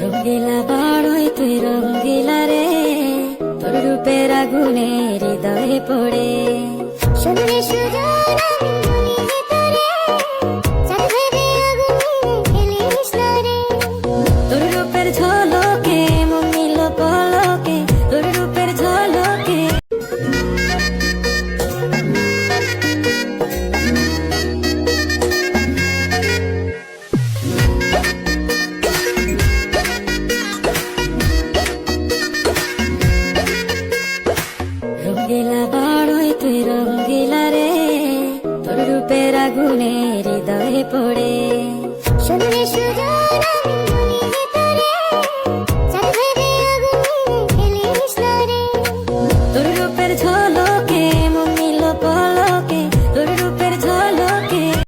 রঙ্গিলা বাড়ই তুই রঙ্গিলা রে, তোর রূপের আগুনে হৃদয়ে পড়ে। শুনলে সুজন আমি মনে ভিতরে, চাঁদ ভেবে আগুনে খেলিস না রে। তোর রূপের ঝলকে মন নিল পলকে, তোর রূপের ঝলকে। রঙ্গিলা বাড়ই তুই রঙ্গিলা রে, তোর রূপের আগুনে হৃদয়ে পড়ে। শুনলে সুজন আমি মনে ভিতরে, চাঁদ ভেবে আগুনে খেলিস না রে। তোর রূপের ঝলকে